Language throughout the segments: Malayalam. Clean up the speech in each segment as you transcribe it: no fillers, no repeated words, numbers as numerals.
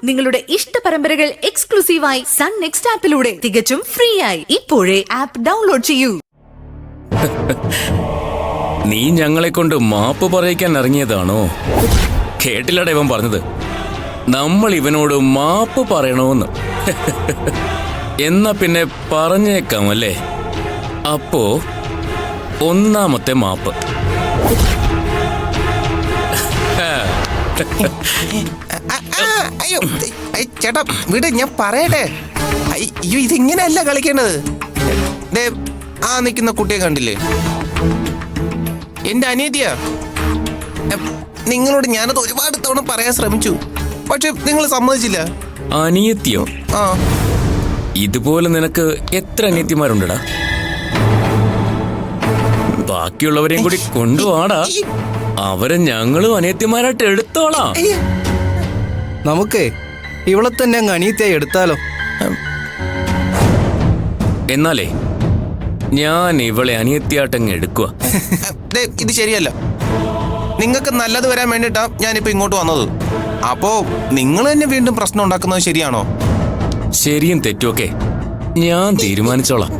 നിങ്ങളുടെ ഇഷ്ട പരമ്പരകൾ എക്സ്ക്ലൂസീവായി സൺ നെക്സ്റ്റ് ആപ്പിലൂടെ തികച്ചും ഫ്രീ ആയി. ഇപ്പോഴേ ആപ്പ് ഡൗൺലോഡ് ചെയ്യൂ. നീ ഞങ്ങളെ കൊണ്ട് മാപ്പ് പറയിക്കാൻ ഇറങ്ങിയതാണോ? കേട്ടില്ലട ഇവൻ പറഞ്ഞത്, നമ്മൾ ഇവനോട് മാപ്പ് പറയണോന്ന്. എന്നാ പിന്നെ പറഞ്ഞേക്കാം അല്ലേ? അപ്പോ ഒന്നാമത്തെ മാപ്പ്. അയ്യോ ചേട്ടാ വിട്, ഞാൻ പറയട്ടെ. അയ്യോ ഇതിങ്ങനെയല്ല കളിക്കേണ്ടത്. ആ നിൽക്കുന്ന കുട്ടിയെ കണ്ടില്ലേ? എന്റെ അനിയത്തിയാ. നിങ്ങളോട് ഞാനത് ഒരുപാട് തവണ പറയാൻ ശ്രമിച്ചു, പക്ഷെ നിങ്ങൾ സമ്മതിച്ചില്ല. അനിയത്തിയോ? ആ, ഇതുപോലെ നിനക്ക് എത്ര അനിയത്തിമാരുണ്ടടാ? ബാക്കിയുള്ളവരെയും കൂടി കൊണ്ടുപോടാ. അവരെ ഞങ്ങളും അനിയത്തിമാരായിട്ട് എടുത്തോളാം. നമുക്ക് ഇവളെ തന്നെ അങ്ങ് അനിയത്തിയായി എടുത്താലോ? എന്നാലേ ഞാൻ ഇവളെ അനിയത്തിയായിട്ടങ്ങ് എടുക്കുക. ഇത് ശരിയല്ല. നിങ്ങൾക്ക് നല്ലത് വരാൻ വേണ്ടിട്ടാ ഞാനിപ്പോ ഇങ്ങോട്ട് വന്നത്. അപ്പോ നിങ്ങൾ തന്നെ വീണ്ടും പ്രശ്നം ഉണ്ടാക്കുന്നത് ശരിയാണോ? ശരിയും തെറ്റുമൊക്കെ ഞാൻ തീരുമാനിച്ചോളാം.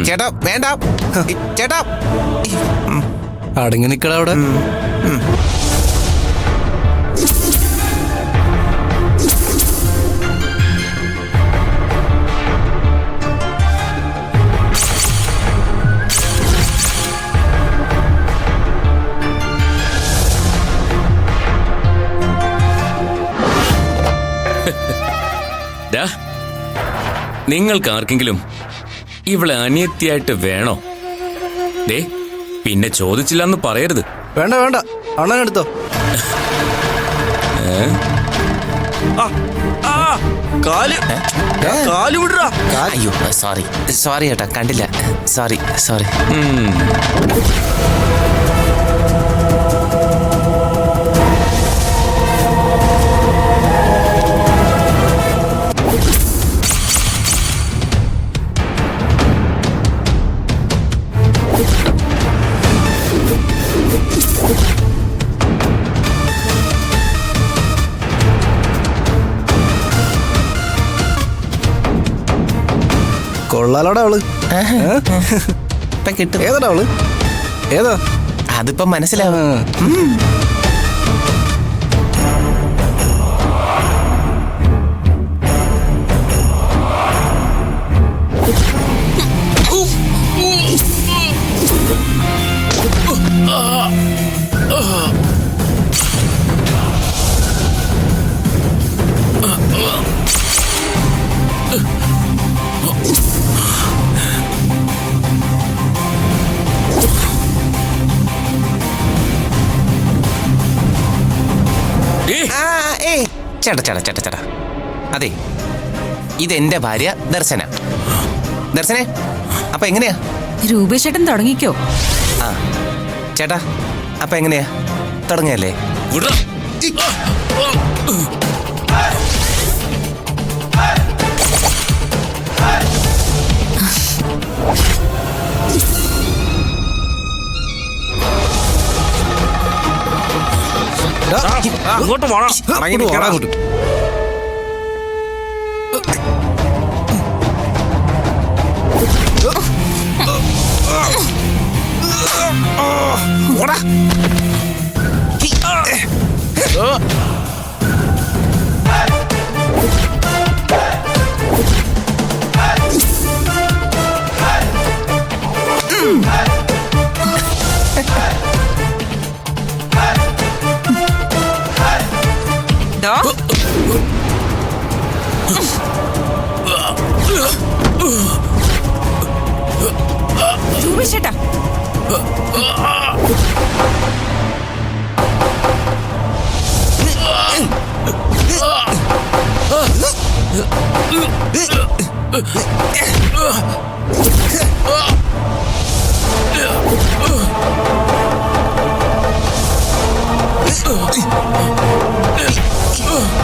ചേട്ടാ വേണ്ട. ചേട്ടാ അടങ്ങി നിക്കട അവിടെ. നിങ്ങൾക്ക് ആർക്കെങ്കിലും ഇവളെ അനിയത്തിയായിട്ട് വേണോ? ദേ പിന്നെ ചോദിച്ചില്ലെന്ന് പറയരുത്. വേണ്ട വേണ്ട, അണ്ണനെടുത്തോ. അയ്യോ സോറി സോറി ചേട്ടാ, കണ്ടില്ല. Sorry sorry. കൊള്ളാലോടാ അവള്. കിട്ടും. ഏതാടാ അവള്? ഏതാ? അതിപ്പോ മനസ്സിലാവും. ചേട്ടാ ചേട്ടാ ചേട്ടാ ചേട്ടാ, അതെ ഇതെന്റെ ഭാര്യ ദർശന. ദർശനെ അപ്പൊ എങ്ങനെയാ? രൂപേഷേട്ടൻ തുടങ്ങിക്കോ. ആ ചേട്ടാ അപ്പൊ എങ്ങനെയാ? തുടങ്ങിയല്ലേ? അങ്ങോട്ട് പോണം. അങ്ങോട്ട് രൂപേഷേട്ടാ,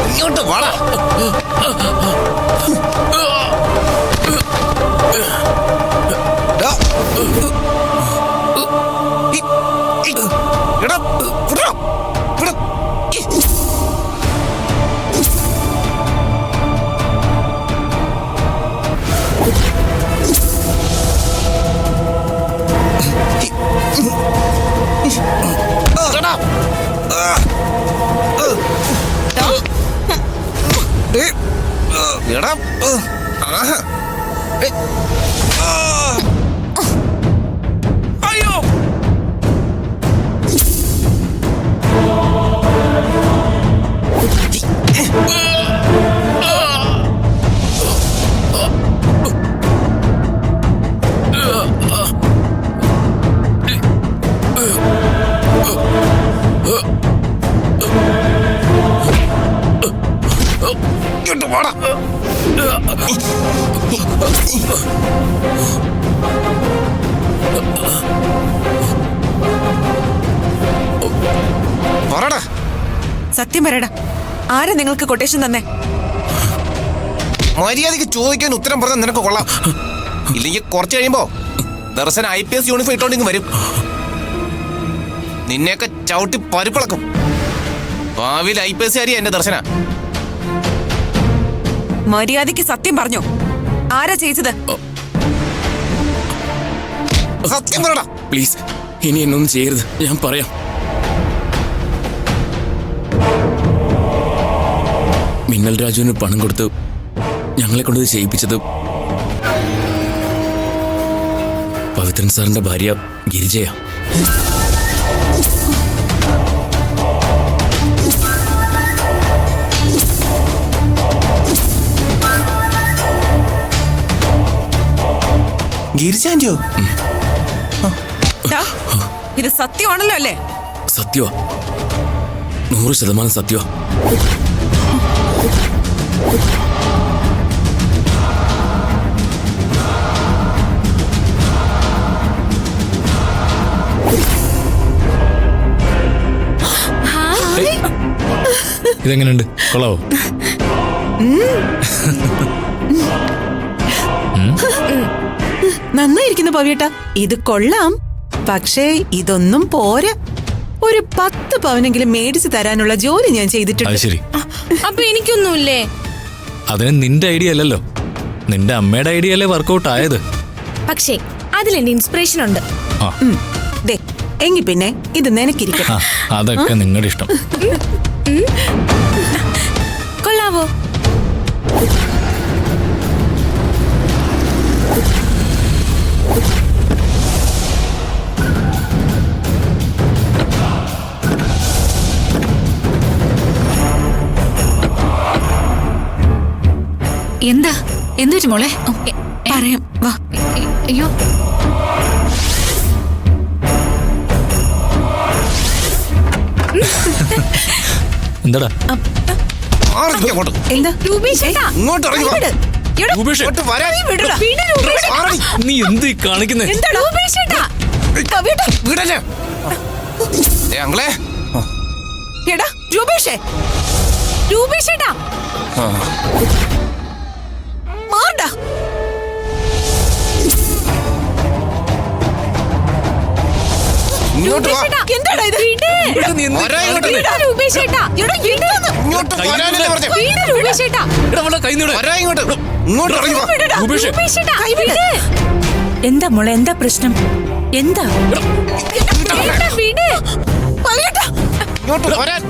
ഇങ്ങോട്ട് വാടാ. എടാ ആഹാ. ഏയ്. ആ. അയ്യോ. ഇങ്ങോട്ട് വാടാ. പറടാ. സത്യം പറയടാ, ആരാ നിങ്ങൾക്ക് കൊട്ടേഷൻ തന്നെ? മര്യാദക്ക് ചോദിക്കാൻ ഉത്തരം പറഞ്ഞാൽ നിനക്ക് കൊള്ളാം. ഇല്ലെങ്കിൽ കുറച്ച് കഴിയുമ്പോ ദർശന IPS യൂണിഫോം ഇട്ടോണ്ടിങ് വരും. നിന്നെയൊക്കെ ചവിട്ടി പരിപ്പിളക്കും. ഭാവിയിൽ IPS ആരിയാ എന്റെ ദർശന. മര്യാദയ്ക്ക് സത്യം പറഞ്ഞോ, ആരാ ചെയ്തത്? സത്യം പറടാ. പ്ലീസ് ഇനി എന്നൊന്നും ചെയ്യരുത്, ഞാൻ പറയാം. മിന്നൽ രാജുവിന് പണം കൊടുത്ത് ഞങ്ങളെ കൊണ്ട് ഇത് ചെയ്യിപ്പിച്ചത് പവിത്രൻ സാറിന്റെ ഭാര്യ ഗിരിജയാ. ഗിരിജാന്റിയോ? ഇത് സത്യമാണല്ലോ അല്ലേ? സത്യവാ, 100% സത്യവാ. ഇതെങ്ങനെയുണ്ട്, കൊള്ളാവോ? നന്നായിരിക്കുന്നു പവിയേട്ട, ഇത് കൊള്ളാം. പക്ഷേ ഇതൊന്നും പോരാ. ഒരു 10 പവനെങ്കിലും മേടിച്ചു തരാനുള്ള ജോലി ഞാൻ അത് ചെയ്തിട്ടുണ്ട്. ശരി. അപ്പൊ എനിക്കൊന്നുമില്ലേ? അതിന് നിന്റെ ഐഡിയ അല്ലല്ലോ, നിന്റെ അമ്മയുടെ ഐഡിയ അല്ലേ വർക്കൗട്ട് ആയത്. പക്ഷേ അതിലെന്റെ ഇൻസ്പിറേഷൻ ഉണ്ട്. ആ ദേ, എങ്കി പിന്നെ ഇത് നിനക്കിരിക്കട്ടെ. അതൊക്കെ നിങ്ങളുടെ ഇഷ്ടം. കൊള്ളാവോ? എന്താ എന്തൊരു മോളെ? പറയാം, വാ. അയ്യോ, എന്താടാ? മാറി നിൽക്ക് അങ്ങോട്ട്. എന്താ രൂപേഷേട്ടാ, ഇങ്ങോട്ട് ഇറങ്ങി വാ. എടാ, രൂപേഷേ, ഇങ്ങോട്ട് വരാൻ. വിടടാ. പിന്നെ രൂപേഷേട്ടാ. മാറി. നീ എന്ത് കാണിക്കുന്നേ? എന്താ രൂപേഷേട്ടാ? വീടല്ലേ? അങ്ങളെ. എടാ രൂപേഷേ, രൂപേഷേട്ടാ, മാണ്ടാ. ഇങ്ങോട്ട് വാ. രൂപേഷേട്ടാ. എന്താടാ ഇത്? വിട്. ഇവിടെ നീ എന്ത് വരാൻ ഇങ്ങോട്ട്. കാണിക്കുന്നേ? വിടാ രൂപേഷേട്ടാ. എടാ, വിട്. ഇങ്ങോട്ട് വരാനല്ലേ പറഞ്ഞേ? വിട് രൂപേഷേട്ടാ. എടാ, അവളുടെ കൈ നീട്. വരാൻ ഇങ്ങോട്ട്. ഇങ്ങോട്ട് ഇറങ്ങി വാ. വിടെടാ. രൂപേഷേ. രൂപേഷേട്ടാ, വിട്. എന്താ മോളെ, എന്താ പ്രശ്നം? എന്താ? വിട്. പവിയേട്ടാ, ഇങ്ങോട്ട് വരാൻ.